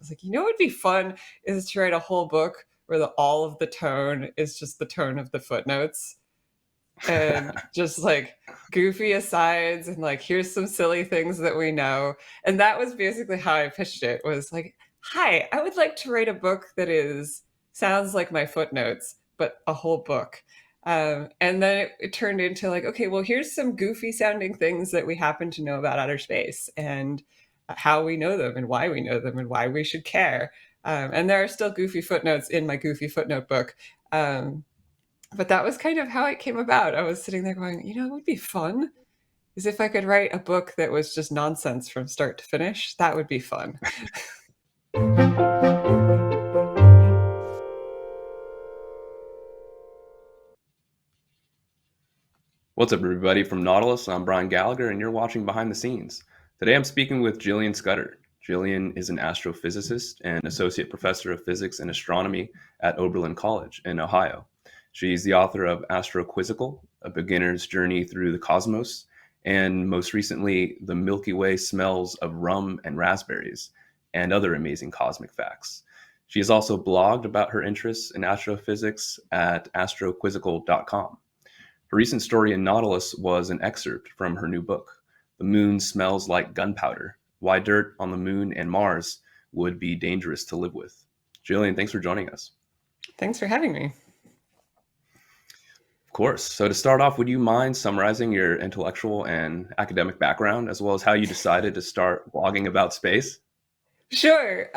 was like, what would be fun is to write a whole book where all of the tone is just the tone of the footnotes, and just like goofy asides, and like, here's some silly things that we know. And that was basically how I pitched it, was like, hi, I would like to write a book that sounds like my footnotes, but a whole book. And then it turned into like, okay, well, here's some goofy sounding things that we happen to know about outer space, and how we know them, and why we know them, and why we should care. And there are still goofy footnotes in my goofy footnote book. But that was kind of how it came about. I was sitting there going, it would be fun is if I could write a book that was just nonsense from start to finish. That would be fun. What's up, everybody? From Nautilus, I'm Brian Gallagher, and you're watching Behind the Scenes. Today I'm speaking with Jillian Scudder. Jillian is an astrophysicist and associate professor of physics and astronomy at Oberlin College in Ohio. She's the author of Astroquizzical, A Beginner's Journey Through the Cosmos, and most recently, The Milky Way Smells of Rum and Raspberries, and Other Amazing Cosmic Facts. She has also blogged about her interests in astrophysics at astroquizzical.com. Her recent story in Nautilus was an excerpt from her new book, The Moon Smells Like Gunpowder, Why Dirt on the Moon and Mars Would Be Dangerous to Live With. Jillian, thanks for joining us. Thanks for having me. Of course. So to start off, would you mind summarizing your intellectual and academic background, as well as how you decided to start blogging about space? Sure.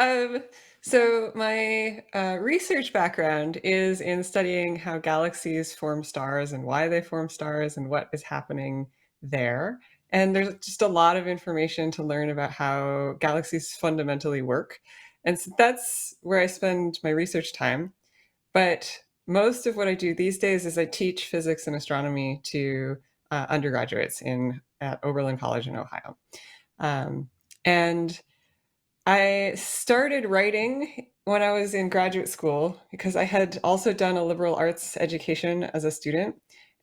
So my research background is in studying how galaxies form stars, and why they form stars, and what is happening there. And there's just a lot of information to learn about how galaxies fundamentally work. And so that's where I spend my research time. But most of what I do these days is I teach physics and astronomy to undergraduates at Oberlin College in Ohio. And I started writing when I was in graduate school, because I had also done a liberal arts education as a student.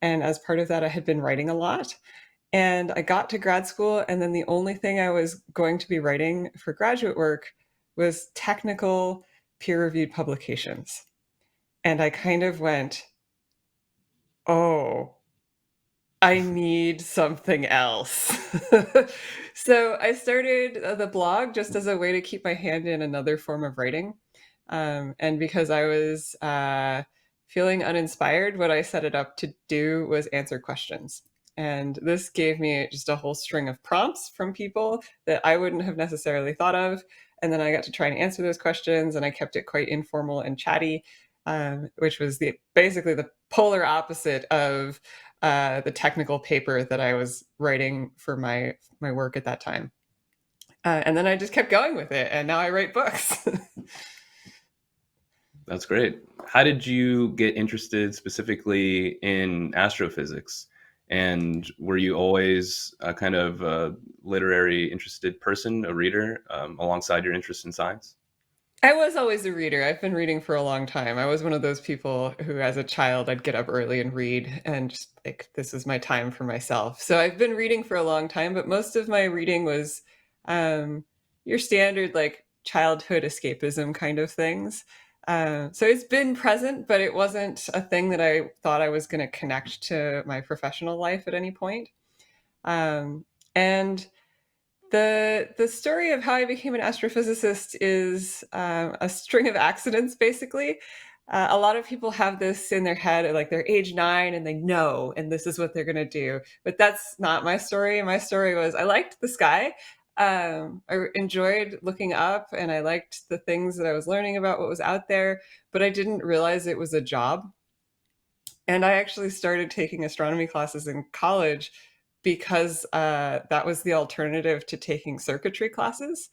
And as part of that, I had been writing a lot. And I got to grad school, and then the only thing I was going to be writing for graduate work was technical peer-reviewed publications. And I kind of went, oh, I need something else. So I started the blog just as a way to keep my hand in another form of writing. And because I was feeling uninspired, what I set it up to do was answer questions. And this gave me just a whole string of prompts from people that I wouldn't have necessarily thought of. And then I got to try and answer those questions, and I kept it quite informal and chatty, which was basically the polar opposite of the technical paper that I was writing for my work at that time. And then I just kept going with it, and now I write books. That's great. How did you get interested specifically in astrophysics? And were you always a kind of a literary interested person, a reader, alongside your interest in science? I was always a reader. I've been reading for a long time. I was one of those people who, as a child, I'd get up early and read, and just like, this is my time for myself. So I've been reading for a long time, but most of my reading was your standard like childhood escapism kind of things. So it's been present, but it wasn't a thing that I thought I was going to connect to my professional life at any point. And the story of how I became an astrophysicist is a string of accidents, basically. A lot of people have this in their head, like they're age 9 and they know, and this is what they're going to do. But that's not my story. My story was, I liked the sky. I enjoyed looking up, and I liked the things that I was learning about what was out there, but I didn't realize it was a job. And I actually started taking astronomy classes in college because that was the alternative to taking circuitry classes.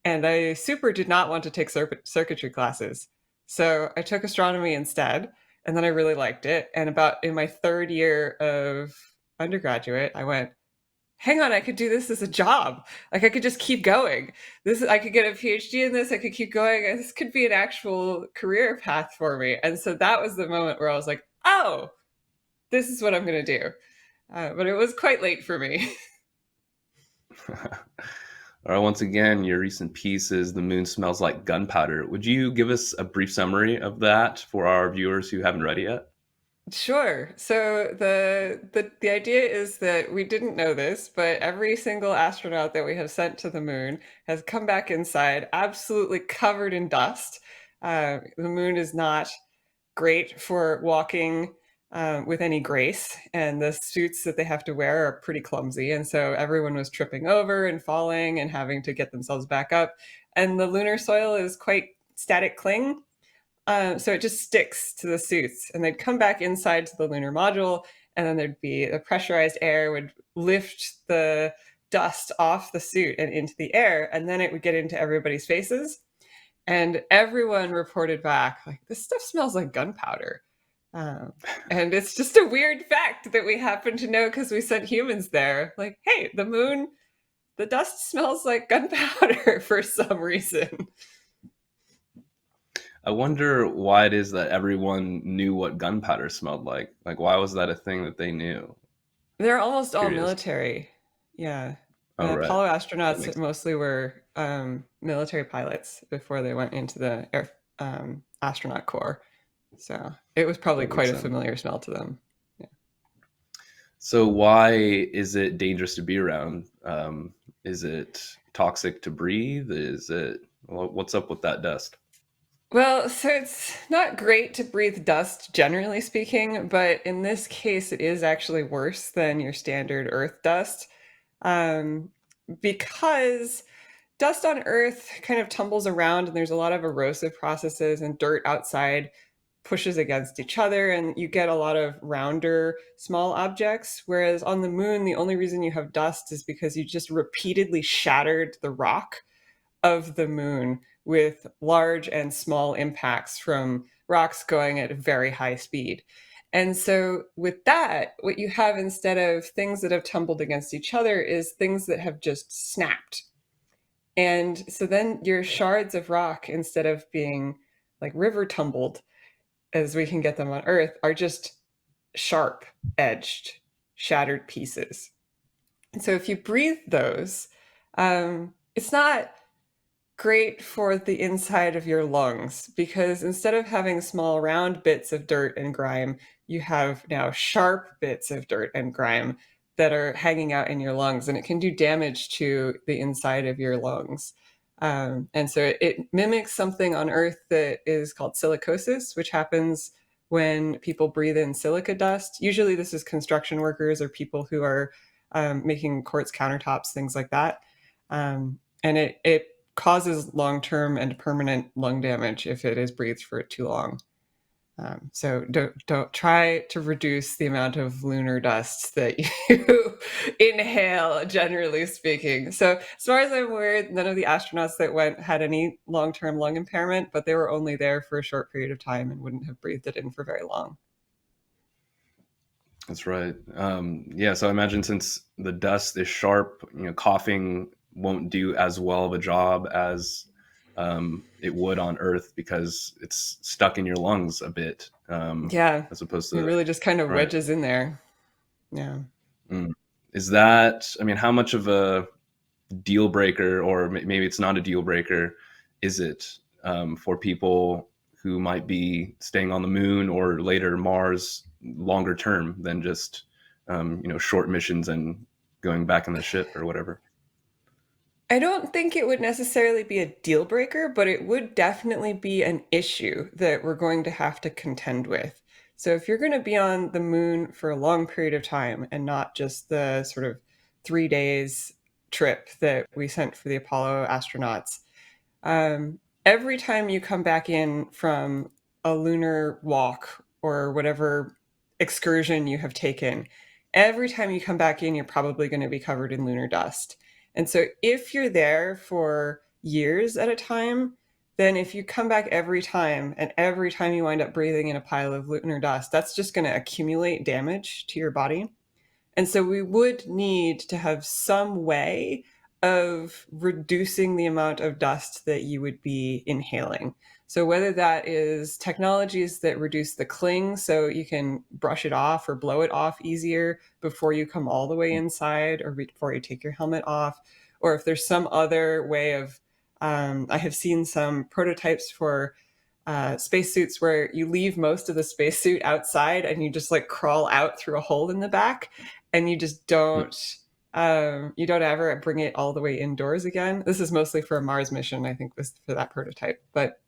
And I super did not want to take circuitry classes. So I took astronomy instead. And then I really liked it. And about in my third year of undergraduate, I went, hang on, I could do this as a job. Like, I could just keep going. I could get a PhD in this. I could keep going. And this could be an actual career path for me. And so that was the moment where I was like, oh, this is what I'm going to do. But it was quite late for me. All right, once again, your recent piece is The Moon Smells Like Gunpowder. Would you give us a brief summary of that for our viewers who haven't read it yet? Sure. So the idea is that we didn't know this, but every single astronaut that we have sent to the moon has come back inside absolutely covered in dust. The moon is not great for walking with any grace, and the suits that they have to wear are pretty clumsy. And so everyone was tripping over and falling and having to get themselves back up. And the lunar soil is quite static cling. So it just sticks to the suits, and they'd come back inside to the lunar module, and then there'd be the pressurized air would lift the dust off the suit and into the air, and then it would get into everybody's faces. And everyone reported back, like, this stuff smells like gunpowder. Um, and it's just a weird fact that we happen to know because we sent humans there. Like, hey, the moon, the dust smells like gunpowder for some reason. I wonder why it is that everyone knew what gunpowder smelled like. Like, why was that a thing that they knew? They're almost all Curious. military. Yeah. Oh, right. Apollo That astronauts makes mostly were military pilots before they went into the astronaut corps. So it was probably that makes quite a sense. familiar smell to them. Yeah. So, why is it dangerous to be around? Is it toxic to breathe? What's up with that dust? Well, so it's not great to breathe dust, generally speaking, but in this case, it is actually worse than your standard Earth dust, um, because dust on Earth kind of tumbles around and there's a lot of erosive processes, and dirt outside pushes against each other, and you get a lot of rounder small objects. Whereas on the moon, the only reason you have dust is because you just repeatedly shattered the rock of the moon with large and small impacts from rocks going at a very high speed. And so, with that, what you have instead of things that have tumbled against each other is things that have just snapped. And so then your shards of rock, instead of being like river tumbled as we can get them on Earth, are just sharp edged, shattered pieces. And so if you breathe those, it's not great for the inside of your lungs, because instead of having small round bits of dirt and grime, you have now sharp bits of dirt and grime that are hanging out in your lungs, and it can do damage to the inside of your lungs. And so it mimics something on Earth that is called silicosis, which happens when people breathe in silica dust. Usually, this is construction workers or people who are making quartz countertops, things like that. And it causes long-term and permanent lung damage if it is breathed for too long. So don't try to reduce the amount of lunar dust that you inhale, generally speaking. So as far as I'm aware, none of the astronauts that went had any long-term lung impairment, but they were only there for a short period of time and wouldn't have breathed it in for very long. That's right. Yeah, so I imagine since the dust is sharp, coughing won't do as well of a job as it would on Earth because it's stuck in your lungs a bit, Yeah, as opposed it to really just kind of right. wedges in there. Yeah. Mm. Is that? I mean, how much of a deal breaker, or maybe it's not a deal breaker, is it for people who might be staying on the moon or later Mars longer term than just short missions and going back in the ship or whatever? I don't think it would necessarily be a deal breaker, but it would definitely be an issue that we're going to have to contend with. So, if you're going to be on the moon for a long period of time and not just the sort of 3 days trip that we sent for the Apollo astronauts, every time you come back in from a lunar walk or whatever excursion you have taken, every time you come back in, you're probably going to be covered in lunar dust. And so if you're there for years at a time, then if you come back every time and every time you wind up breathing in a pile of lunar dust, that's just going to accumulate damage to your body. And so we would need to have some way of reducing the amount of dust that you would be inhaling. So whether that is technologies that reduce the cling so you can brush it off or blow it off easier before you come all the way inside or before you take your helmet off, or if there's some other way of, I have seen some prototypes for spacesuits where you leave most of the spacesuit outside and you just like crawl out through a hole in the back, and you just you don't ever bring it all the way indoors again. This is mostly for a Mars mission, I think, was for that prototype. But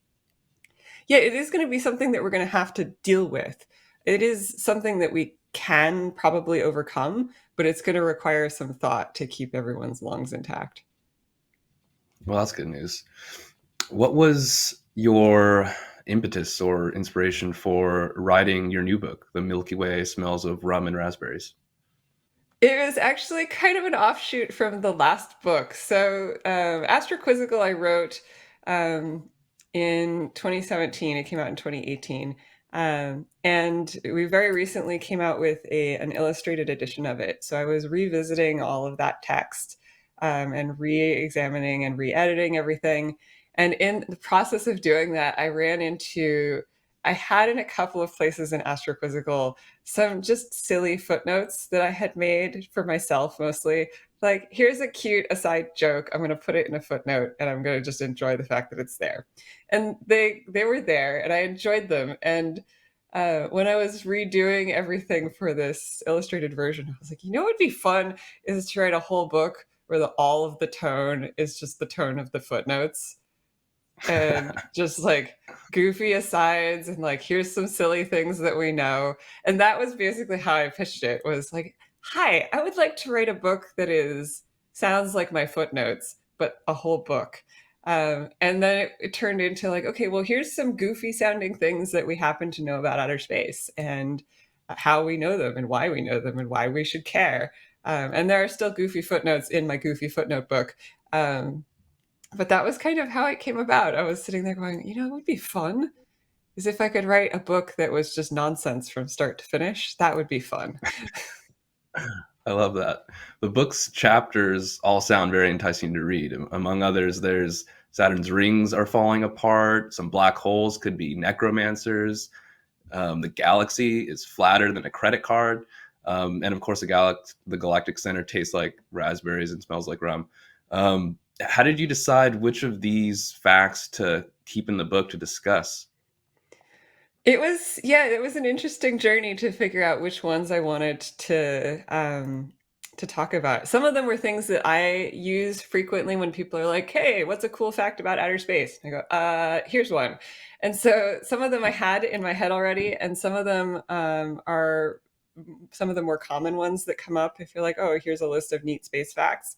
yeah, it is going to be something that we're going to have to deal with. It is something that we can probably overcome, but it's going to require some thought to keep everyone's lungs intact. Well, that's good news. What was your impetus or inspiration for writing your new book, The Milky Way Smells of Rum and Raspberries? It was actually kind of an offshoot from the last book. So, Astroquizzical, I wrote um, in 2017. It came out in 2018. And we very recently came out with an illustrated edition of it. So I was revisiting all of that text, and re-examining and re-editing everything. And in the process of doing that, I had in a couple of places in Astroquizzical some just silly footnotes that I had made for myself mostly. Like, here's a cute aside joke. I'm going to put it in a footnote, and I'm going to just enjoy the fact that it's there. And they were there, and I enjoyed them. And when I was redoing everything for this illustrated version, I was like, what would be fun is to write a whole book where all of the tone is just the tone of the footnotes, and just like goofy asides, and like, here's some silly things that we know. And that was basically how I pitched it, was like, hi, I would like to write a book that is sounds like my footnotes, but a whole book. And then it turned into like, okay, well, here's some goofy sounding things that we happen to know about outer space, and how we know them, and why we know them, and why we should care. And there are still goofy footnotes in my goofy footnote book. But that was kind of how it came about. I was sitting there going, it would be fun is if I could write a book that was just nonsense from start to finish. That would be fun. I love that. The book's chapters all sound very enticing to read. Among others, there's Saturn's rings are falling apart. Some black holes could be necromancers. The galaxy is flatter than a credit card. And of course, the galactic center tastes like raspberries and smells like rum. How did you decide which of these facts to keep in the book to discuss? It was an interesting journey to figure out which ones I wanted to talk about. Some of them were things that I use frequently when people are like, "Hey, what's a cool fact about outer space?" I go, here's one." And so some of them I had in my head already, and some of them are some of the more common ones that come up. I feel like, oh, here's a list of neat space facts.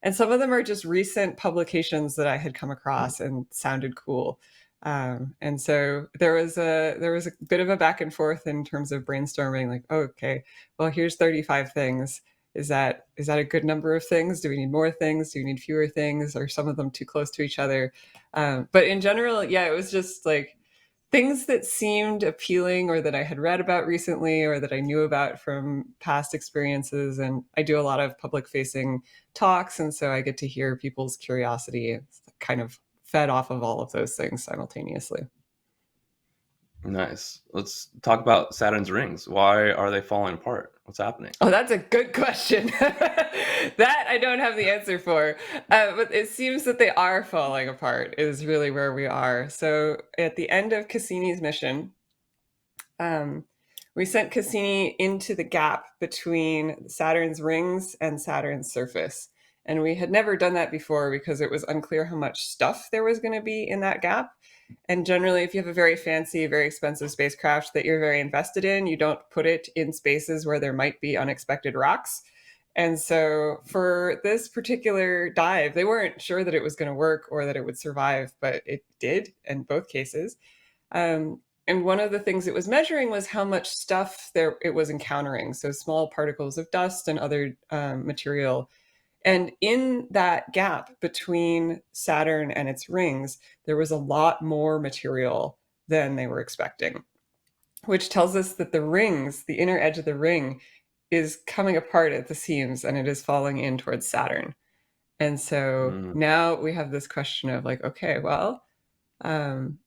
And some of them are just recent publications that I had come across and sounded cool. And so there was a bit of a back and forth in terms of brainstorming, like, oh, okay, well, here's 35 things. Is that a good number of things? Do we need more things? Do we need fewer things? Are some of them too close to each other? But in general, yeah, it was just like things that seemed appealing, or that I had read about recently, or that I knew about from past experiences. And I do a lot of public facing talks, and so I get to hear people's curiosity. It's kind of fed off of all of those things simultaneously. Nice. Let's talk about Saturn's rings. Why are they falling apart? What's happening? Oh, that's a good question. That I don't have the answer for. But it seems that they are falling apart, is really where we are. So at the end of Cassini's mission, um, we sent Cassini into the gap between Saturn's rings and Saturn's surface. And we had never done that before because it was unclear how much stuff there was going to be in that gap. And generally, if you have a very fancy, very expensive spacecraft that you're very invested in, you don't put it in spaces where there might be unexpected rocks. And so for this particular dive, they weren't sure that it was going to work or that it would survive, but it did in both cases. And one of the things it was measuring was how much stuff there it was encountering, so small particles of dust and other material. And in that gap between Saturn and its rings, there was a lot more material than they were expecting, which tells us that the rings, the inner edge of the ring, is coming apart at the seams, and it is falling in towards Saturn. And so Mm. now we have this question of like, okay, well, um,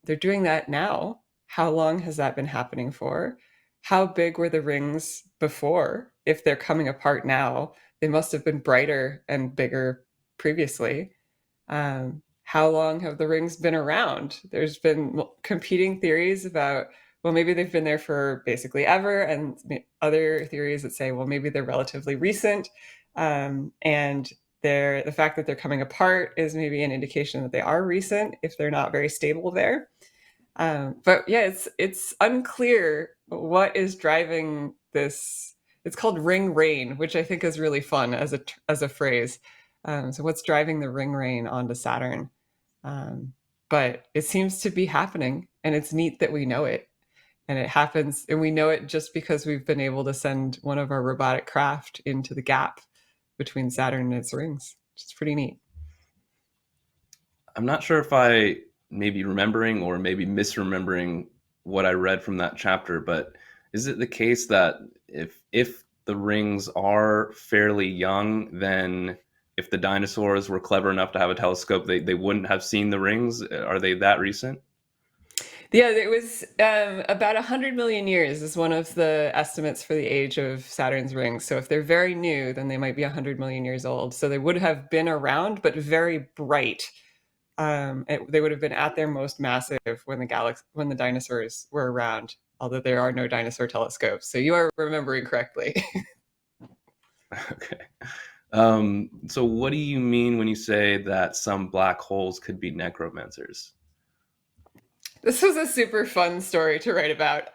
they're doing that now. How long has that been happening for? How big were the rings before? If they're coming apart now, they must have been brighter and bigger previously. How long have the rings been around? There's been competing theories about, well, maybe they've been there for basically ever, and other theories that say, well, maybe they're relatively recent. And the fact that they're coming apart is maybe an indication that they are recent if they're not very stable there. But yeah, it's unclear what is driving this. It's called ring rain, which I think is really fun as a phrase. So what's driving the ring rain onto Saturn? Um, but it seems to be happening, and it's neat that we know it. And it happens, and we know it just because we've been able to send one of our robotic craft into the gap between Saturn and its rings, which is pretty neat. I'm not sure if I may be remembering or maybe misremembering what I read from that chapter, but is it the case that if the rings are fairly young, then if the dinosaurs were clever enough to have a telescope, they wouldn't have seen the rings? Are they that recent? Yeah, it was about 100 million years is one of the estimates for the age of Saturn's rings. So if they're very new, then they might be 100 million years old. So they would have been around, but very bright. They would have been at their most massive when when the dinosaurs were around, although there are no dinosaur telescopes. So you are remembering correctly. Okay. So what do you mean when you say that some black holes could be necromancers? This was a super fun story to write about.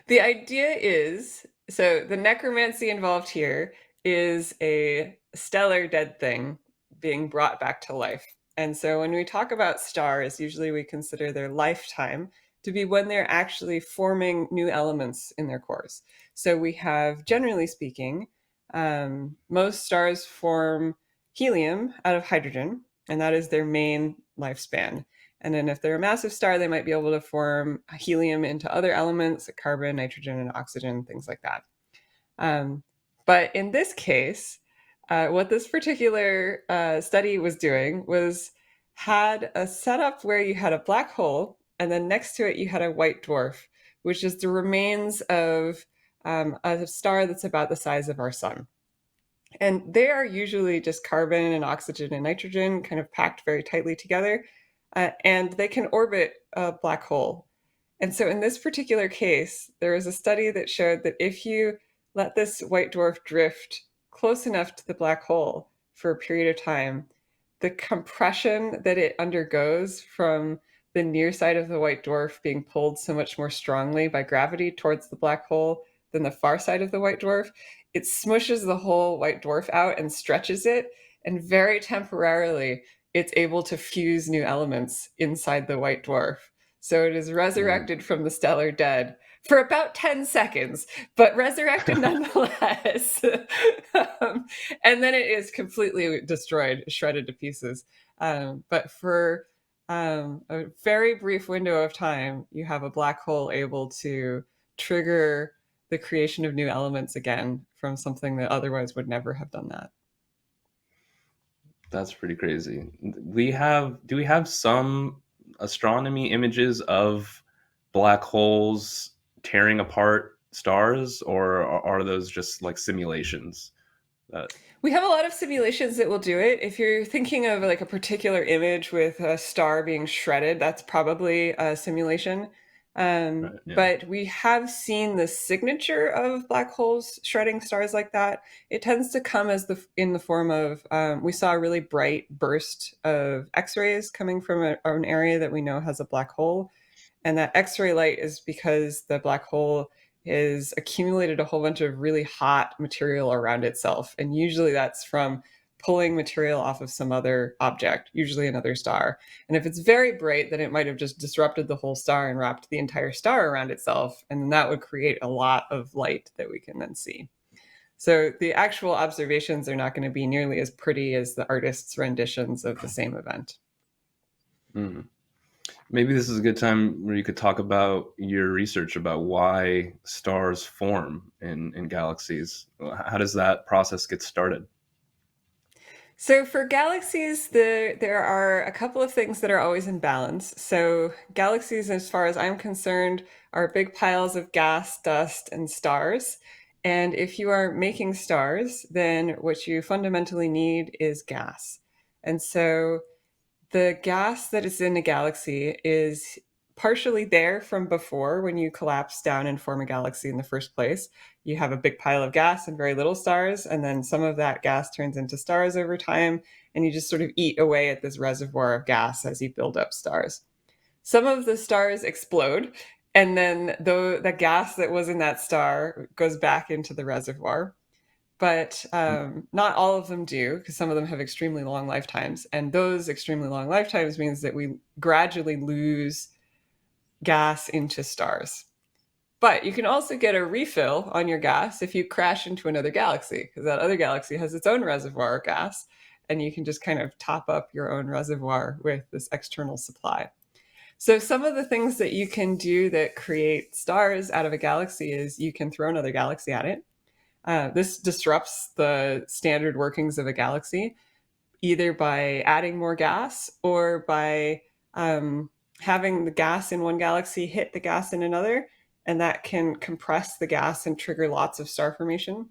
The idea is, so the necromancy involved here is a stellar dead thing being brought back to life. And so when we talk about stars, usually we consider their lifetime to be when they're actually forming new elements in their cores. So we have, generally speaking, most stars form helium out of hydrogen, and that is their main lifespan. And then if they're a massive star, they might be able to form helium into other elements like carbon, nitrogen, and oxygen, things like that. Um, but in this case, what this particular study was doing was had a setup where you had a black hole, and then next to it you had a white dwarf, which is the remains of a star that's about the size of our sun. And they are usually just carbon and oxygen and nitrogen kind of packed very tightly together. And they can orbit a black hole. And so in this particular case, there was a study that showed that if you let this white dwarf drift close enough to the black hole for a period of time, the compression that it undergoes from the near side of the white dwarf being pulled so much more strongly by gravity towards the black hole than the far side of the white dwarf, it smushes the whole white dwarf out and stretches it. And very temporarily, it's able to fuse new elements inside the white dwarf. So it is Mm. resurrected from the stellar dead for about 10 seconds, but resurrected nonetheless. um, and then it is completely destroyed, shredded to pieces. But for a very brief window of time, you have a black hole able to trigger the creation of new elements again from something that otherwise would never have done that. That's pretty crazy. Do we have some astronomy images of black holes tearing apart stars, or are those just like simulations? That We have a lot of simulations that will do it. If you're thinking of like a particular image with a star being shredded, that's probably a simulation. right? Yeah. But we have seen the signature of black holes shredding stars like that. It tends to come as in the form of we saw a really bright burst of X-rays coming from an area that we know has a black hole, and that X-ray light is because the black hole has accumulated a whole bunch of really hot material around itself. And usually that's from pulling material off of some other object, usually another star. And if it's very bright, then it might have just disrupted the whole star and wrapped the entire star around itself. And then that would create a lot of light that we can then see. So the actual observations are not going to be nearly as pretty as the artist's renditions of the same event. Mm. Maybe this is a good time where you could talk about your research about why stars form in galaxies. How does that process get started? So for galaxies, there are a couple of things that are always in balance. So galaxies, as far as I'm concerned, are big piles of gas, dust, and stars. And if you are making stars, then what you fundamentally need is gas. And so the gas that is in a galaxy is partially there from before when you collapse down and form a galaxy in the first place. You have a big pile of gas and very little stars, and then some of that gas turns into stars over time, and you just sort of eat away at this reservoir of gas as you build up stars. Some of the stars explode, and then the gas that was in that star goes back into the reservoir. But not all of them do, because some of them have extremely long lifetimes. And those extremely long lifetimes means that we gradually lose gas into stars. But you can also get a refill on your gas if you crash into another galaxy, because that other galaxy has its own reservoir of gas, and you can just kind of top up your own reservoir with this external supply. So some of the things that you can do that create stars out of a galaxy is you can throw another galaxy at it. This disrupts the standard workings of a galaxy, either by adding more gas or by having the gas in one galaxy hit the gas in another, and that can compress the gas and trigger lots of star formation.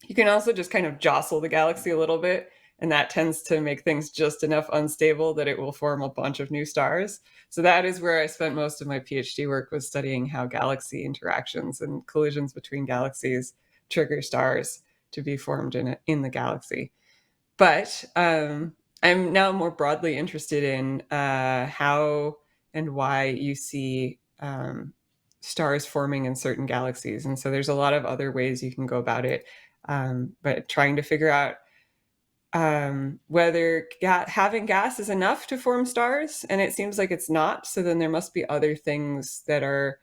You can also just kind of jostle the galaxy a little bit, and that tends to make things just enough unstable that it will form a bunch of new stars. So that is where I spent most of my PhD work, was studying how galaxy interactions and collisions between galaxies trigger stars to be formed in the galaxy. But I'm now more broadly interested in how and why you see stars forming in certain galaxies. And so there's a lot of other ways you can go about it, but trying to figure out whether having gas is enough to form stars, and it seems like it's not. So then there must be other things that are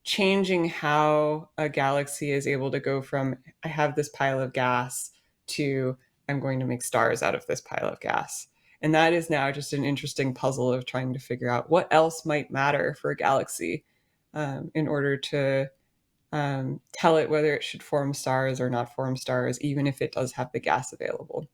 changing how a galaxy is able to go from I have this pile of gas to I'm going to make stars out of this pile of gas. And that is now just an interesting puzzle of trying to figure out what else might matter for a galaxy in order to tell it whether it should form stars or not form stars, even if it does have the gas available.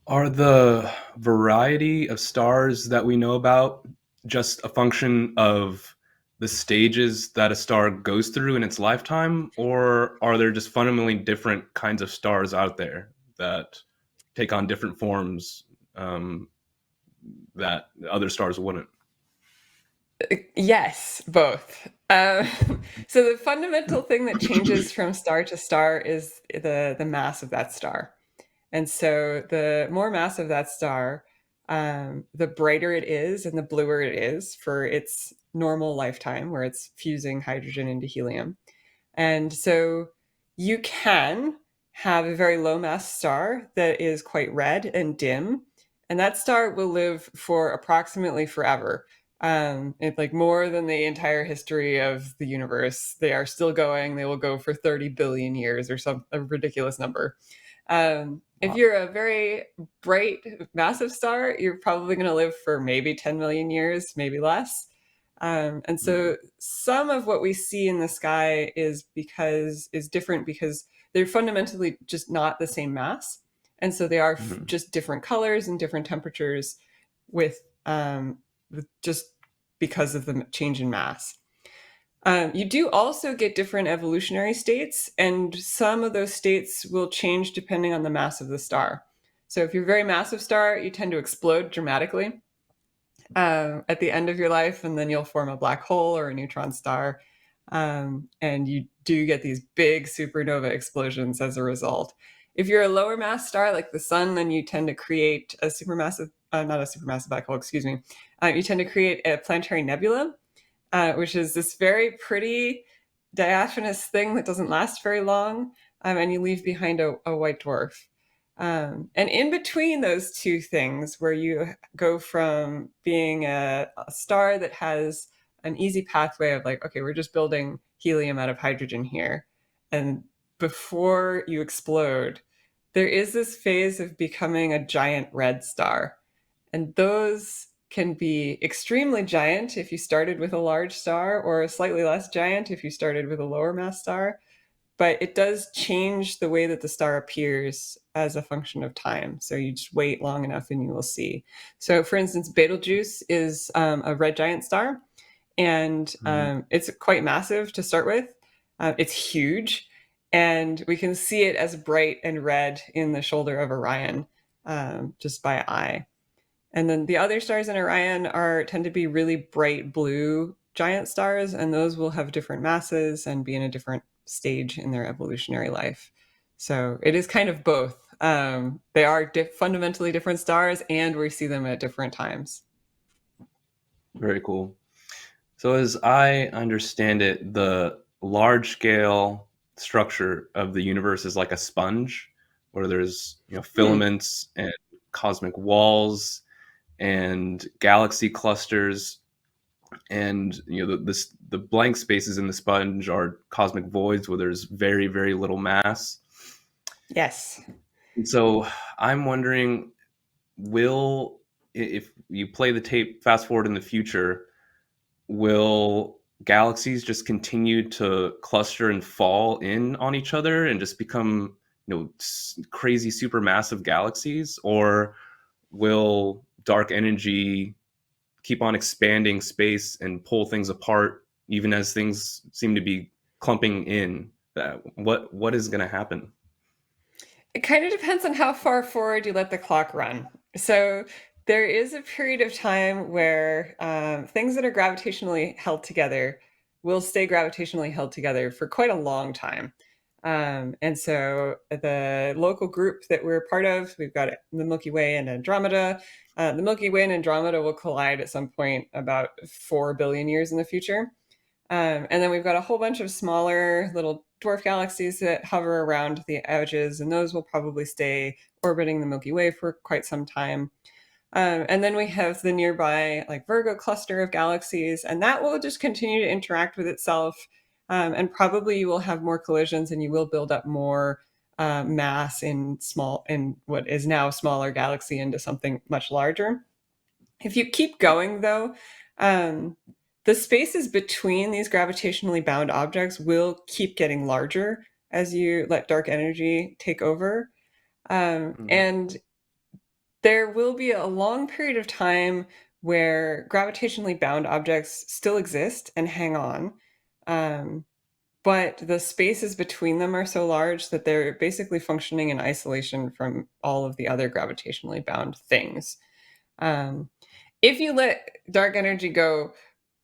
Are the variety of stars that we know about just a function of the stages that a star goes through in its lifetime, or are there just fundamentally different kinds of stars out there that take on different forms that other stars wouldn't? Yes, both. So the fundamental thing that changes from star to star is the mass of that star. And so the more mass of that star, the brighter it is and the bluer it is for its normal lifetime, where it's fusing hydrogen into helium. And so you can have a very low mass star that is quite red and dim, and that star will live for approximately forever. It's like more than the entire history of the universe. They are still going. They will go for 30 billion years or some a ridiculous number. If Wow. you're a very bright, massive star, you're probably going to live for maybe 10 million years, maybe less. And Mhm. so some of what we see in the sky is different because they're fundamentally just not the same mass. And so they are Mhm. just different colors and different temperatures with, just because of the change in mass. You do also get different evolutionary states, and some of those states will change depending on the mass of the star. So if you're a very massive star, you tend to explode dramatically at the end of your life, and then you'll form a black hole or a neutron star. And you do get these big supernova explosions as a result. If you're a lower mass star like the sun, then you tend to create a supermassive, not a supermassive black hole, excuse me. You tend to create a planetary nebula, which is this very pretty diaphanous thing that doesn't last very long, and you leave behind a white dwarf. And in between those two things, where you go from being a star that has an easy pathway of like, okay, we're just building helium out of hydrogen here, and before you explode, there is this phase of becoming a giant red star. And those can be extremely giant if you started with a large star, or slightly less giant if you started with a lower mass star. But it does change the way that the star appears as a function of time. So you just wait long enough and you will see. So, for instance, Betelgeuse is a red giant star, and Mhm. it's quite massive to start with. It's huge, and we can see it as bright and red in the shoulder of Orion, just by eye. And then the other stars in Orion tend to be really bright blue giant stars, and those will have different masses and be in a different stage in their evolutionary life. So it is kind of both. They are fundamentally different stars, and we see them at different times. Very cool. So, as I understand it, the large scale structure of the universe is like a sponge where there's, Hmm. filaments and cosmic walls and galaxy clusters, and the blank spaces in the sponge are cosmic voids where there's very, very little mass. Yes. And so I'm wondering, will if you play the tape fast forward in the future, will galaxies just continue to cluster and fall in on each other and just become, crazy supermassive galaxies, or will dark energy keep on expanding space and pull things apart even as things seem to be clumping in? What is going to happen? It kind of depends on how far forward you let the clock run. So there is a period of time where things that are gravitationally held together will stay gravitationally held together for quite a long time. And so the local group that we're part of, we've got the Milky Way and Andromeda. The Milky Way and Andromeda will collide at some point about 4 billion years in the future. And then we've got a whole bunch of smaller little dwarf galaxies that hover around the edges, and those will probably stay orbiting the Milky Way for quite some time. And then we have the nearby, like Virgo cluster of galaxies, and that will just continue to interact with itself. And probably you will have more collisions, and you will build up more mass in what is now smaller galaxy into something much larger. If you keep going, though, um, the spaces between these gravitationally bound objects will keep getting larger as you let dark energy take over. Mhm. And there will be a long period of time where gravitationally bound objects still exist and hang on. Um, but the spaces between them are so large that they're basically functioning in isolation from all of the other gravitationally bound things. Um, if you let dark energy go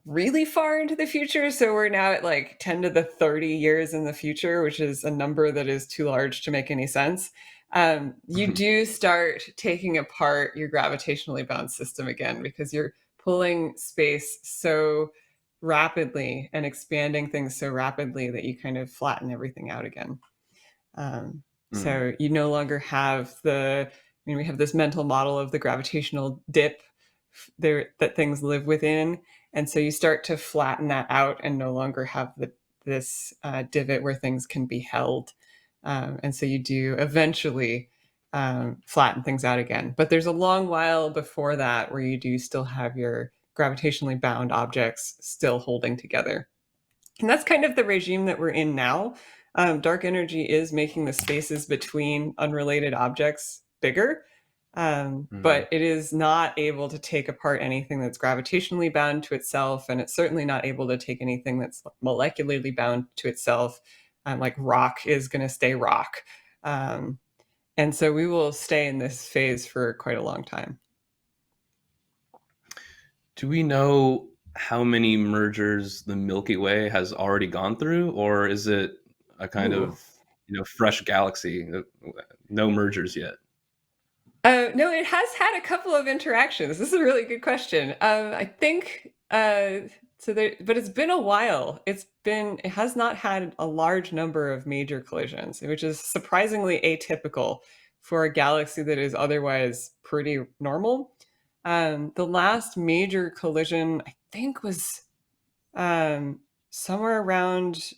really far into the future, so we're now at like 10 to the 30 years in the future, which is a number that is too large to make any sense, you do start taking apart your gravitationally bound system again because you're pulling space so rapidly and expanding things so rapidly that you kind of flatten everything out again. Mhm. So you no longer have we have this mental model of the gravitational dip there that things live within. And so you start to flatten that out and no longer have this divot where things can be held. And so you do eventually flatten things out again. But there's a long while before that where you do still have your gravitationally bound objects still holding together. And that's kind of the regime that we're in now. Dark energy is making the spaces between unrelated objects bigger, Mhm. but it is not able to take apart anything that's gravitationally bound to itself, and it's certainly not able to take anything that's molecularly bound to itself. Like rock is going to stay rock. Um, and so we will stay in this phase for quite a long time. Do we know how many mergers the Milky Way has already gone through, or is it a kind Ooh. of, fresh galaxy? No mergers yet. No, it has had a couple of interactions. This is a really good question. I think so there, but it's been a while. It has not had a large number of major collisions, which is surprisingly atypical for a galaxy that is otherwise pretty normal. The last major collision, I think, was um, somewhere around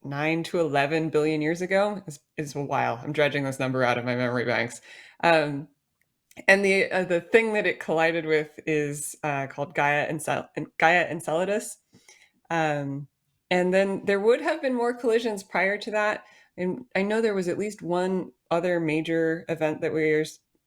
9 to 11 billion years ago. Is a while. I'm dredging this number out of my memory banks. Um, and the thing that it collided with is called Gaia Enceladus. Um, and then there would have been more collisions prior to that. And I know there was at least one other major event that we are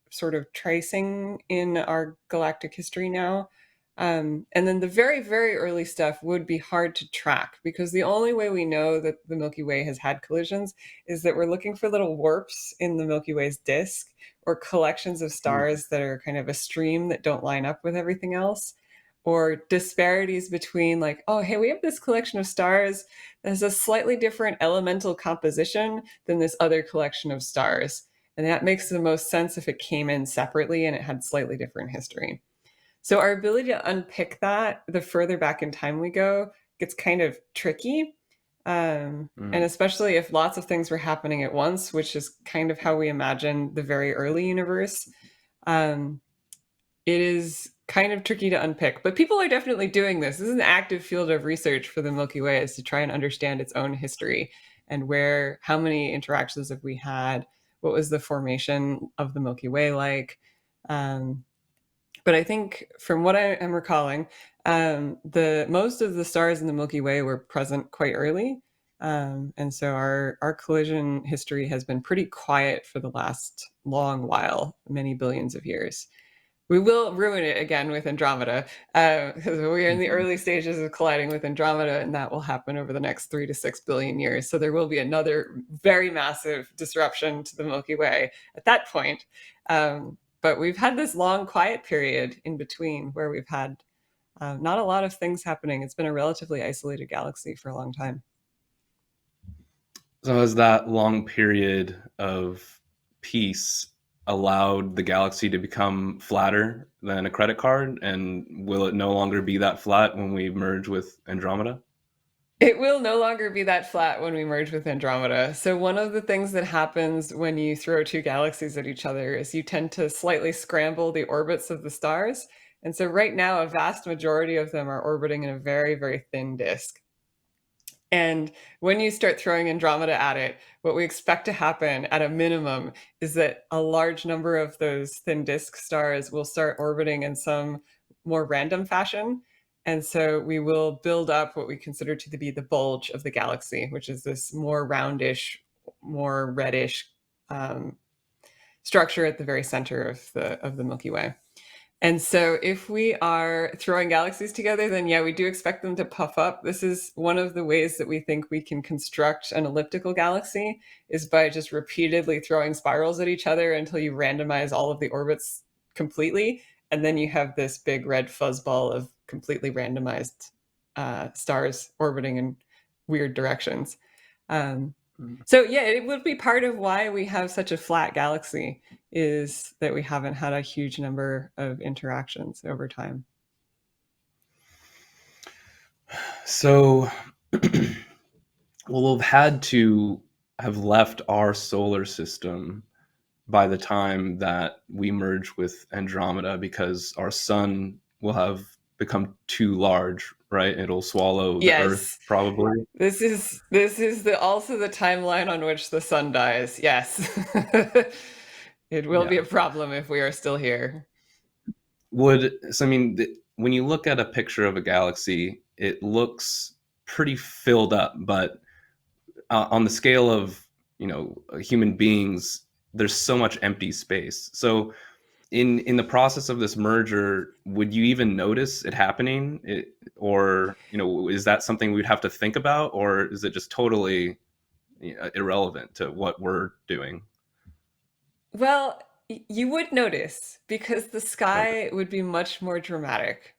sort of tracing in our galactic history now. And then the very, very early stuff would be hard to track because the only way we know that the Milky Way has had collisions is that we're looking for little warps in the Milky Way's disk or collections of stars that are kind of a stream that don't line up with everything else, or disparities between, like, oh, hey, we have this collection of stars that has a slightly different elemental composition than this other collection of stars. And that makes the most sense if it came in separately and it had slightly different history. So our ability to unpick that, the further back in time we go, gets kind of tricky. And Mm. especially if lots of things were happening at once, which is kind of how we imagine the very early universe. Um, it is kind of tricky to unpick, but people are definitely doing this. This is an active field of research for the Milky Way, is to try and understand its own history and how many interactions have we had, what was the formation of the Milky Way like. Um, but I think from what I am recalling, the most of the stars in the Milky Way were present quite early. And so our collision history has been pretty quiet for the last long while, many billions of years. We will ruin it again with Andromeda, because we're in the Mhm. early stages of colliding with Andromeda, and that will happen over the next 3 to 6 billion years. So there will be another very massive disruption to the Milky Way at that point. But we've had this long quiet period in between where we've had not a lot of things happening. It's been a relatively isolated galaxy for a long time. So has that long period of peace allowed the galaxy to become flatter than a credit card? And will it no longer be that flat when we merge with Andromeda? It will no longer be that flat when we merge with Andromeda. So one of the things that happens when you throw two galaxies at each other is you tend to slightly scramble the orbits of the stars. And so right now, a vast majority of them are orbiting in a very, very thin disk. And when you start throwing Andromeda at it, what we expect to happen at a minimum is that a large number of those thin disk stars will start orbiting in some more random fashion. And so we will build up what we consider to be the bulge of the galaxy, which is this more roundish, more reddish structure at the very center of the Milky Way. And so if we are throwing galaxies together, then yeah, we do expect them to puff up. This is one of the ways that we think we can construct an elliptical galaxy, is by just repeatedly throwing spirals at each other until you randomize all of the orbits completely. And then you have this big red fuzzball of completely randomized stars orbiting in weird directions. Um, Mm. so yeah, it would be part of why we have such a flat galaxy, is that we haven't had a huge number of interactions over time. So we'll have had to have left our solar system by the time that we merge with Andromeda because our sun will have become too large, right? It'll swallow the Earth Yes, probably. this is also the timeline on which the sun dies. Yes. It will be Yeah. a problem if we are still here. I mean, when you look at a picture of a galaxy, it looks pretty filled up, but on the scale of, human beings, there's so much empty space. So in the process of this merger, would you even notice it happening, or is that something we'd have to think about, or is it just totally irrelevant to what we're doing? Well, you would notice because the Okay. sky would be much more dramatic.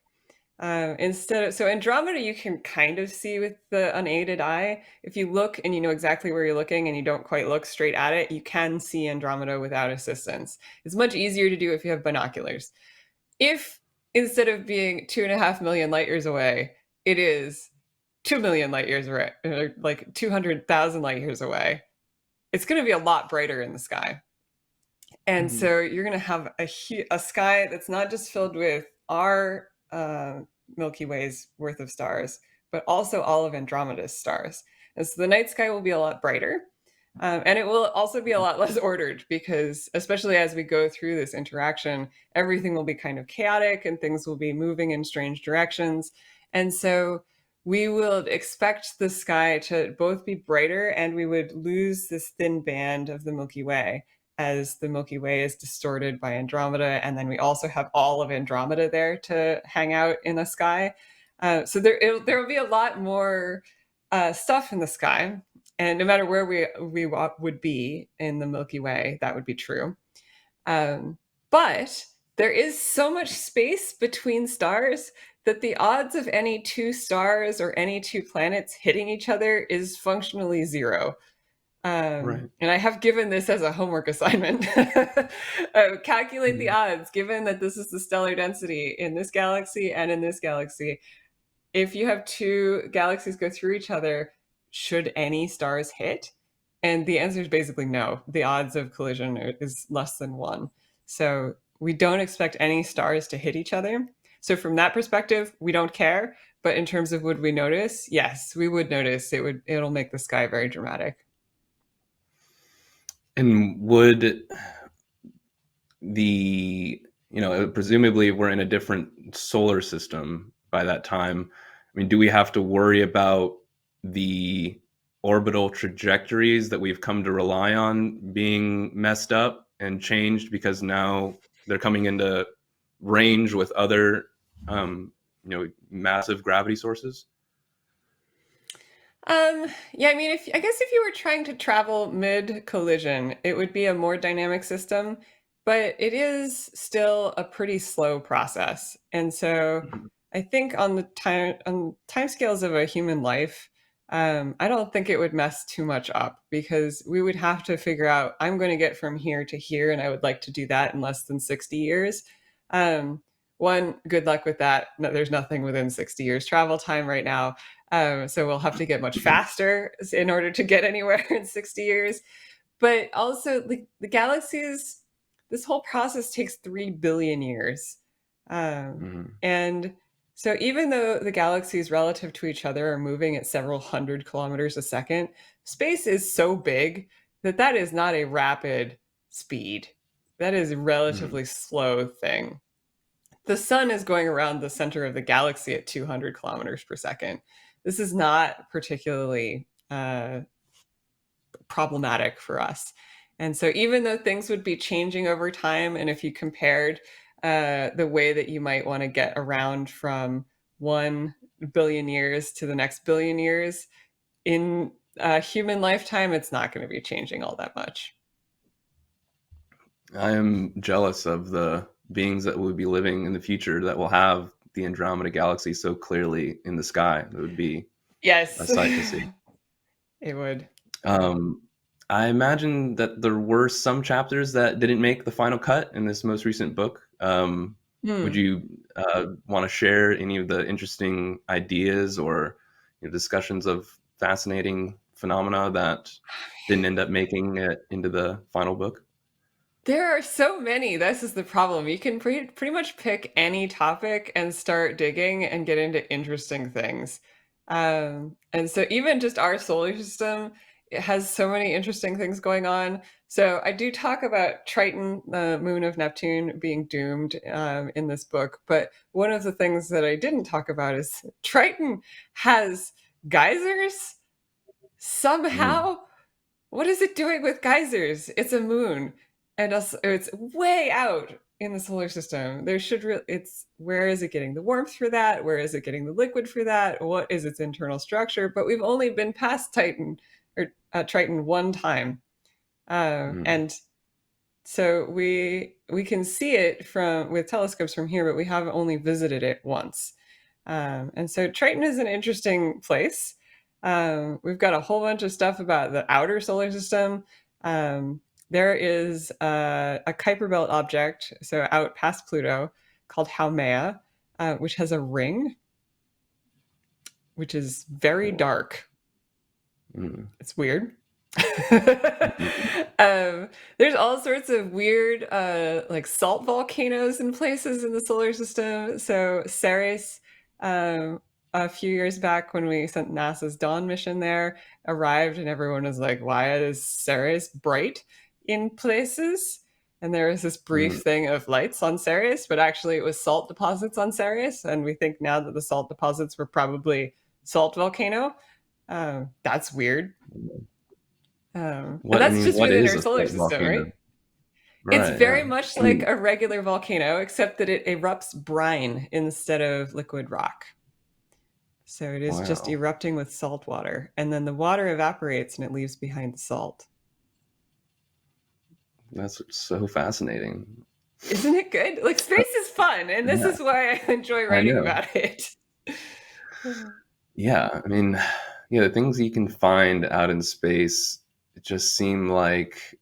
So Andromeda, you can kind of see with the unaided eye. If you look and you know exactly where you're looking and you don't quite look straight at it, you can see Andromeda without assistance. It's much easier to do if you have binoculars. If instead of being 2.5 million light years away, it is 2 million light years away, or like 200,000 light years away, it's going to be a lot brighter in the sky. And Mhm. so you're going to have a sky that's not just filled with our Milky Way's worth of stars, but also all of Andromeda's stars. And so the night sky will be a lot brighter. And it will also be a lot less ordered because, especially as we go through this interaction, everything will be kind of chaotic and things will be moving in strange directions. And so we will expect the sky to both be brighter, and we would lose this thin band of the Milky Way as the Milky Way is distorted by Andromeda, and then we also have all of Andromeda there to hang out in the sky. So there will be a lot more stuff in the sky, and no matter where we would be in the Milky Way, that would be true. Um, but there is so much space between stars that the odds of any two stars or any two planets hitting each other is functionally zero. Right. And I have given this as a homework assignment. Calculate the Mm. odds, given that this is the stellar density in this galaxy and in this galaxy. If you have two galaxies go through each other, should any stars hit? And the answer is basically no. The odds of collision is less than one. So we don't expect any stars to hit each other. So from that perspective, we don't care. But in terms of would we notice? Yes, we would notice. It'll make the sky very dramatic. And would the, presumably we're in a different solar system by that time. I mean, do we have to worry about the orbital trajectories that we've come to rely on being messed up and changed because now they're coming into range with other, massive gravity sources? Yeah, I mean, I guess if you were trying to travel mid collision, it would be a more dynamic system, but it is still a pretty slow process. And so Mhm. I think on timescales of a human life, I don't think it would mess too much up because we would have to figure out I'm going to get from here to here, and I would like to do that in less than 60 years. Um, One, good luck with that. No, there's nothing within 60 years travel time right now. So we'll have to get much faster in order to get anywhere in 60 years. But also, the galaxies, this whole process takes 3 billion years. Mhm. And so, even though the galaxies relative to each other are moving at several hundred kilometers a second, space is so big that that is not a rapid speed. That is a Mhm. relatively slow thing. The sun is going around the center of the galaxy at 200 kilometers per second. This is not particularly problematic for us. And so, even though things would be changing over time, and if you compared the way that you might want to get around from 1 billion years to the next billion years in a human lifetime, it's not going to be changing all that much. I am jealous of the beings that will be living in the future that will have the Andromeda galaxy so clearly in the sky. It would be a Yes, sight to see. it would. Um, I imagine that there were some chapters that didn't make the final cut in this most recent book. Would Hmm. you want to share any of the interesting ideas or discussions of fascinating phenomena that didn't end up making it into the final book? There are so many. This is the problem. You can pretty much pick any topic and start digging and get into interesting things. And so even just our solar system, it has so many interesting things going on. So I do talk about Triton, the moon of Neptune, being doomed in this book. But one of the things that I didn't talk about is Triton has geysers Mm, somehow. What is it doing with geysers? It's a moon, and also it's way out in the solar system. There should it's where is it getting the warmth for that? Where is it getting the liquid for that? What is its internal structure? But we've only been past Titan or Triton one time, mm, and so we can see it from with telescopes from here, but we have only visited it once. And so Triton is an interesting place. We've got a whole bunch of stuff about the outer solar system. There is a Kuiper Belt object, so out past Pluto, called Haumea, which has a ring, which is very dark. mm, It's weird. mm, There's all sorts of weird, like salt volcanoes in places in the solar system. So Ceres, a few years back when we sent NASA's Dawn mission there, arrived and everyone was like, "Why is Ceres bright in places?" And there was this mm. brief thing of lights on Ceres, but actually it was salt deposits on Ceres. And we think now that the salt deposits were probably salt volcano. That's weird. And What I that's mean, just what within is our a solar salt system, volcano? right? It's Right. very Yeah. much like a regular volcano, except that it erupts brine instead of liquid rock. So it is just Wow. erupting with salt water, and then the water evaporates and it leaves behind the salt. That's so fascinating. Isn't it good? Like space is fun, and this Yeah, is why I enjoy I writing know. about it. Yeah. I mean, yeah, the things you can find out in space just seem like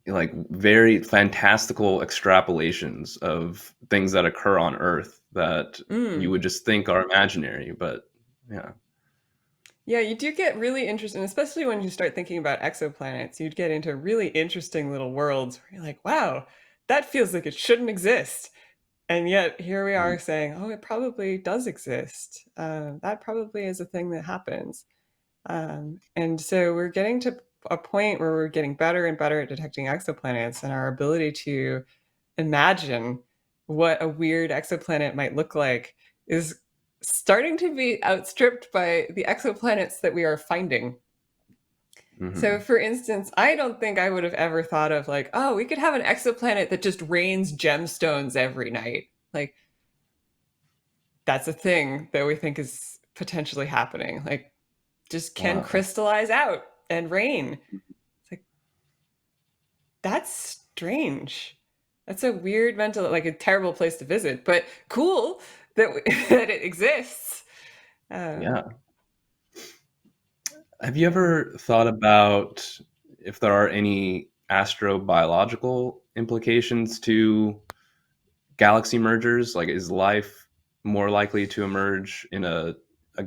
very fantastical extrapolations of things that occur on Earth that you Mm. would just think are imaginary. But yeah. Yeah, you do get really interesting, especially when you start thinking about exoplanets. You'd get into really interesting little worlds where you're like, wow, that feels like it shouldn't exist. And yet here we Mm, are saying, oh, it probably does exist. That probably is a thing that happens. And so we're getting to a point where we're getting better and better at detecting exoplanets, and our ability to imagine what a weird exoplanet might look like is starting to be outstripped by the exoplanets that we are finding. So, mhm. for instance, I don't think I would have ever thought of like, oh, we could have an exoplanet that just rains gemstones every night. Like, that's a thing that we think is potentially happening. Like, just can Wow. crystallize out and rain. It's like, that's strange. That's a weird mental, like a terrible place to visit, but cool that that it exists. Um, Yeah. Have you ever thought about if there are any astrobiological implications to galaxy mergers? Like, is life more likely to emerge in a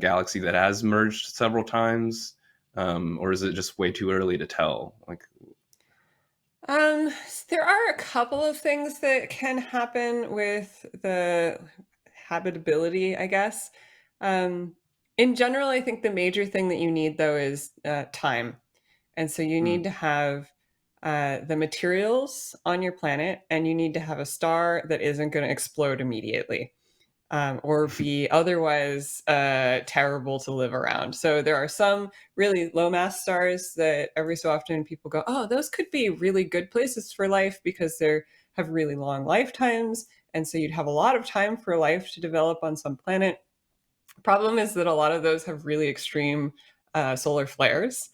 galaxy that has merged several times? Or is it just way too early to tell? Like, um, there are a couple of things that can happen with the habitability, I guess. Um, in general, I think the major thing that you need though is time. And so you mm, need to have the materials on your planet, and you need to have a star that isn't going to explode immediately, or be otherwise terrible to live around. So there are some really low mass stars that every so often people go, oh, those could be really good places for life because they have really long lifetimes. And so you'd have a lot of time for life to develop on some planet. Problem is that a lot of those have really extreme solar flares,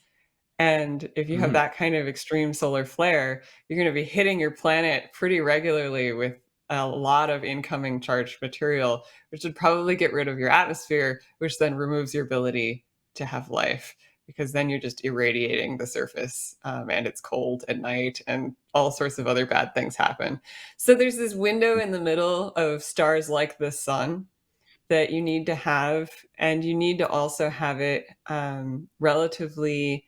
and if you have mm, that kind of extreme solar flare, you're going to be hitting your planet pretty regularly with a lot of incoming charged material, which would probably get rid of your atmosphere, which then removes your ability to have life because then you're just irradiating the surface, and it's cold at night and all sorts of other bad things happen. So there's this window in the middle of stars like the sun that you need to have, and you need to also have it relatively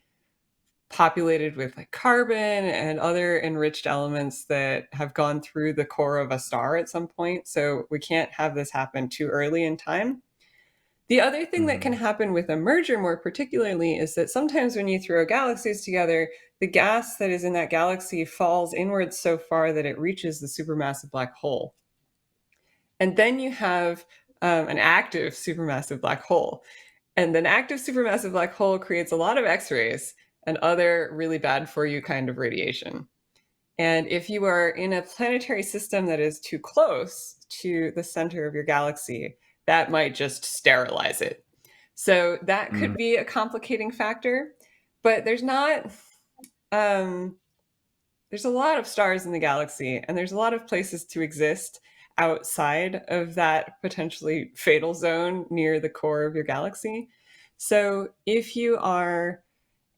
populated with like carbon and other enriched elements that have gone through the core of a star at some point. So we can't have this happen too early in time. The other thing that can mm, happen with a merger, more particularly, is that sometimes when you throw galaxies together, the gas that is in that galaxy falls inwards so far that it reaches the supermassive black hole. And then you have an active supermassive black hole. And an active supermassive black hole creates a lot of X rays and other really bad for you kind of radiation. And if you are in a planetary system that is too close to the center of your galaxy, that might just sterilize it. So that mm. could be a complicating factor, but um, there's a lot of stars in the galaxy, and there's a lot of places to exist outside of that potentially fatal zone near the core of your galaxy. So if you are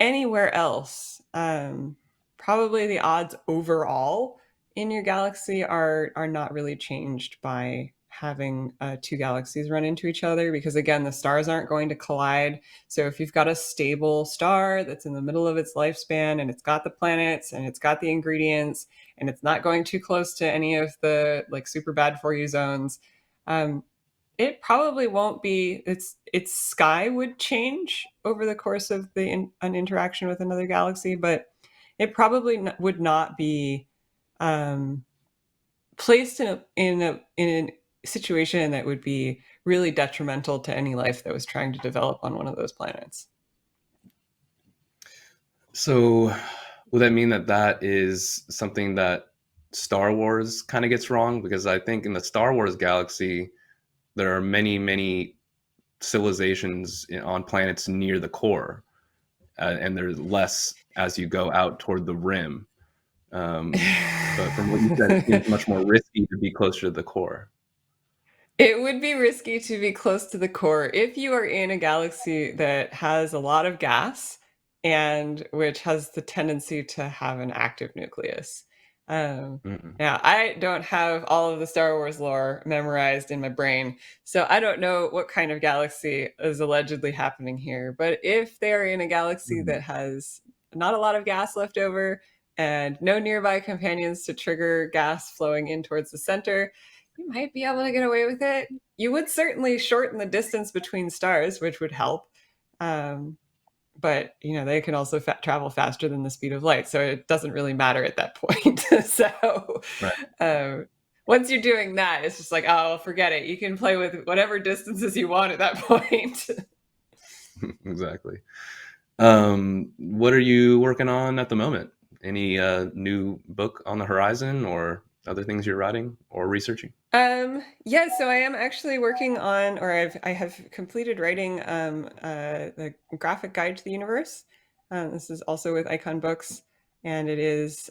anywhere else, probably the odds overall in your galaxy are not really changed by having two galaxies run into each other, because again the stars aren't going to collide. So if you've got a stable star that's in the middle of its lifespan and it's got the planets and it's got the ingredients and it's not going too close to any of the like super bad for you zones, um, it probably won't be. Its sky would change over the course of an interaction with another galaxy, but it probably would not be um, placed in a situation that would be really detrimental to any life that was trying to develop on one of those planets. So Would that mean that that is something that Star Wars kind of gets wrong? Because I think in the Star Wars galaxy, there are many, many civilizations on planets near the core, and there's less as you go out toward the rim. Um, but from what you said, it seems much more risky to be closer to the core. It would be risky to be close to the core if you are in a galaxy that has a lot of gas and which has the tendency to have an active nucleus. Um, Mm-mm. Now, I don't have all of the Star Wars lore memorized in my brain, so I don't know what kind of galaxy is allegedly happening here. But if they're in a galaxy Mm-mm. that has not a lot of gas left over and no nearby companions to trigger gas flowing in towards the center, you might be able to get away with it. You would certainly shorten the distance between stars, which would help. Um, but they can also travel faster than the speed of light, so it doesn't really matter at that point. So Right. um, once you're doing that, it's just like, oh, forget it. You can play with whatever distances you want at that point. Exactly. What are you working on at the moment? Any new book on the horizon, or other things you're writing or researching? Yeah, so I am actually working on, or I have completed writing the graphic guide to the universe. This is also with Icon Books, and it is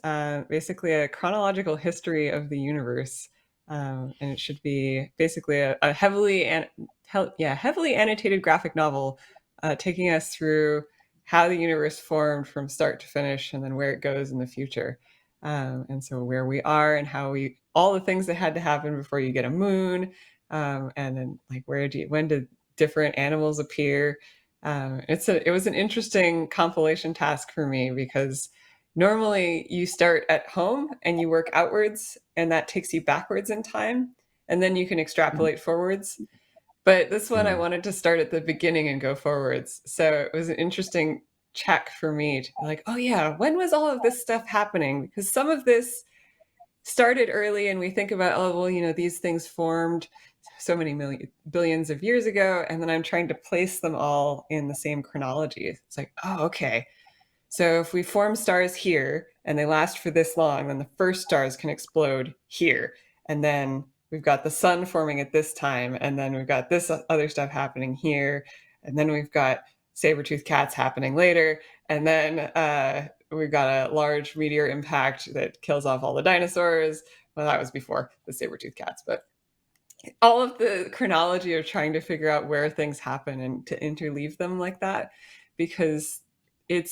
basically a chronological history of the universe. And it should be basically a heavily annotated graphic novel, taking us through how the universe formed from start to finish, and then where it goes in the future. And so where we are and how we all the things that had to happen before you get a moon, and then like when did different animals appear. It was an interesting compilation task for me because normally you start at home and you work outwards, and that takes you backwards in time, and then you can extrapolate forwards. But this one, I Mm-hmm. wanted to start at the beginning and go forwards. So it was an interesting check for me to be like, oh yeah, when was all of this stuff happening? Because some of this started early, and we think about, oh, well, these things formed so many billions of years ago. And then I'm trying to place them all in the same chronology. It's like, oh, okay. So if we form stars here and they last for this long, then the first stars can explode here. And then we've got the sun forming at this time. And then we've got this other stuff happening here. And then we've got saber-toothed cats happening later. And then we've got a large meteor impact that kills off all the dinosaurs. Well, that was before the saber-toothed cats, but all of the chronology of trying to figure out where things happen and to interleave them like that, because it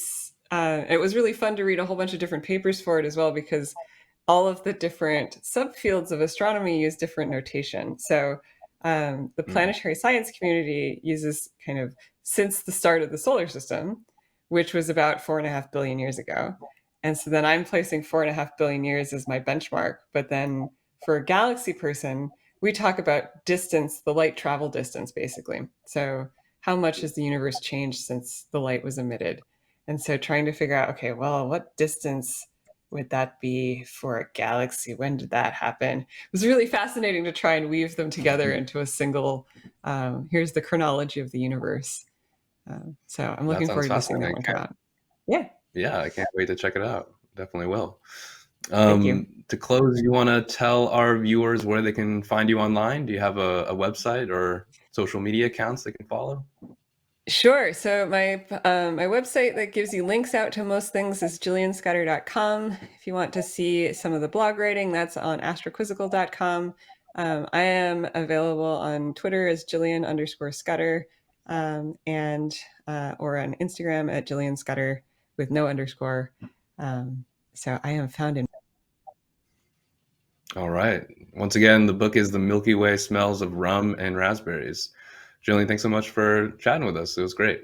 was really fun to read a whole bunch of different papers for it as well, because all of the different subfields of astronomy use different notation. So the Mm-hmm. planetary science community uses kind of since the start of the solar system, which was about 4.5 billion years ago. And so then I'm placing 4.5 billion years as my benchmark. But then for a galaxy person, we talk about distance, the light travel distance, basically. So how much has the universe changed since the light was emitted? And so trying to figure out, okay, well, what distance would that be for a galaxy? When did that happen? It was really fascinating to try and weave them together into a single, here's the chronology of the universe. So I'm That looking sounds forward to seeing that fascinating. one come out. Yeah, Yeah, I can't wait to check it out. Definitely will. thank you. To close, you want to tell our viewers where they can find you online? Do you have a website or social media accounts they can follow? Sure. So my website that gives you links out to most things is jillianscudder.com. If you want to see some of the blog writing, that's on astroquizzical.com. I am available on Twitter as Jillian_Scudder, and or on Instagram at Jillian Scudder with no underscore. So I am found in. All right. Once again, the book is The Milky Way Smells of Rum and Raspberries. Jillian, thanks so much for chatting with us. It was great.